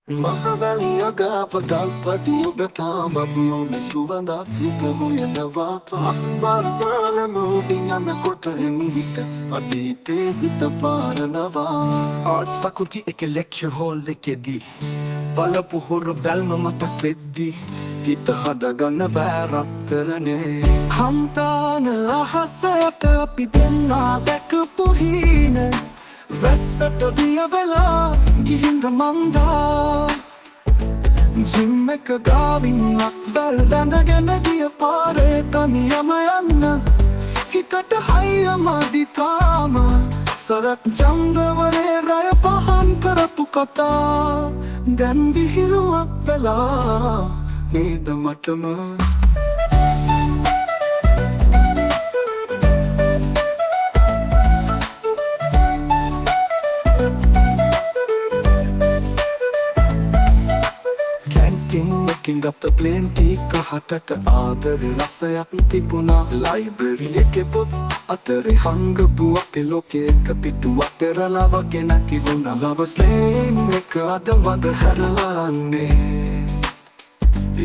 මහවැලිය ගාපතල් පතියුඩතා මබ්ලෝමි සුවඳක් විත හොයනවා පාක්බර්බාලම උඩින් යනකොට හිමිහිට අතීතේ හිත පාරනවා ආර්ට්ස් ෆැකල්ටි එකේ ලෙක්චර් හෝල් එකේදී බලපු හොර බැල්ම මතක් වෙද්දී හිත හදගන්න බෑ රත්තරනේ හම්තාන අහසට අපි දෙන්නා දැකපු හීන වැස්සට දිය වෙලා ගිහින්ද මන්දා ජිම් එක ගාවින්නක් වැල් බැඳගෙන ගිය පාරේ තනියම යන්න හිතට හයිය මදි තාම සරක් ජංගවලේ රය පහන් කරපු කතා දැන් විහිළුවක් වෙලා නේද මටම Looking up the plenty කහටට ආදරේ රසයක් තිබුණා ලයිබ්‍රරි එකේ පොත් අතරේ හංගපු අපේ ලෝකයක පිටුවක් පෙරලා වගේ නැති වුණා ලවර්ස් ලේන් එක අද වද හැරලාන්නේ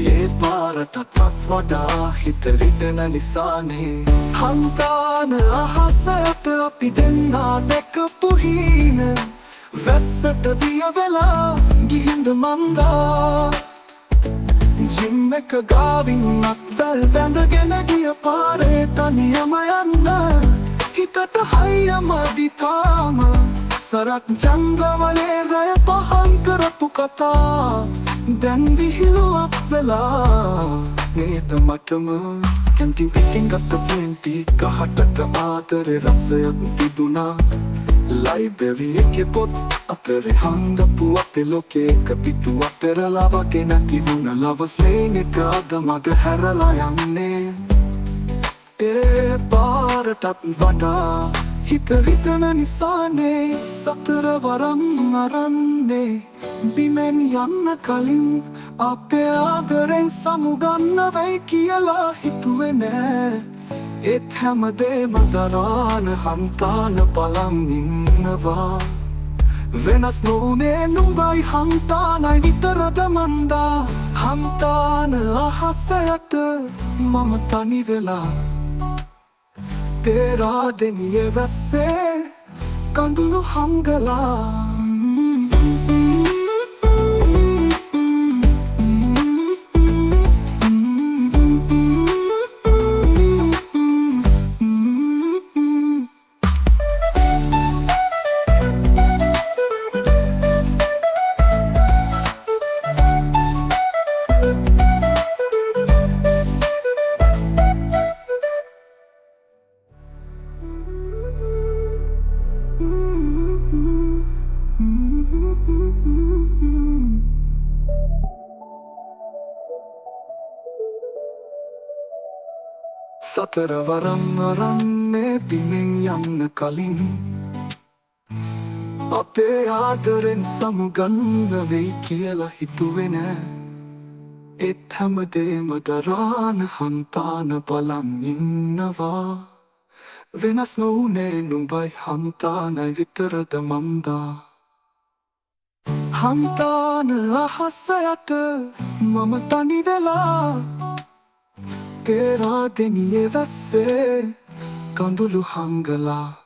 ඒ පාරටත් වඩා හිත රිදෙන නිසානේ හන්තාන අහසට අපි දෙන්නා දැකපු හීන වැස්සට දිය වෙලා ගිහින්ද මන්දා ජිම් එක ගාවින්නක් වැල් බැඳගෙන ගිය පාරේ තනියම යන්න හිතට හයිය මදි තාම සරක් ජංගවලේ රය පහන් කරපු කතා දැන් විහිළුවක් වෙලා නේද මටම කැන්ටින් පිටින් ගත්ත ප්ලෙන්ටි කහටට ආදරේ රසයක් තිබුණා ලයිබ්‍රරි එකේ පොත් අතරේ හංගපු අපේ ලෝකයක පිටුවක් පෙරලා වගේ නැති වුණ ලවර්ස් ලේන් එක අද මග හැරලා යන්නේ ඒ පාරටත් වඩා හිත රිදෙන නිසානේ සතර වරම් අරන්නේ බිමෙන් යන්න කලින් අපේ ආදරෙන් සමුගන්න වෙයි කියලා හිතුවේ නෑ ඒත් හැමදේම දරාන හන්තාන බලන් ඉන්නවා වෙනස් නොවුනේ නුඹයි හන්තානයි විතරද මන්දා හන්තාන අහසයට මම තනි වෙලා තේරාදෙනිය වැස්සේ කඳුළු හංගලා සතර වරම් අරන්නේ බිමෙන් යන්න කලින් අපේ ආදරෙන් සමුගන්න වෙයි කියලා හිතුවේ නෑ ඒත් හැමදේම දරාන හන්තාන බලන් ඉන්නවා වෙනස් නොවුනේ නුඹයි හන්තානයි විතරද මන්දා හන්තාන අහසයට මම තනි වෙලා තේරාදෙනිය වැස්සේ කඳුළු හංගලා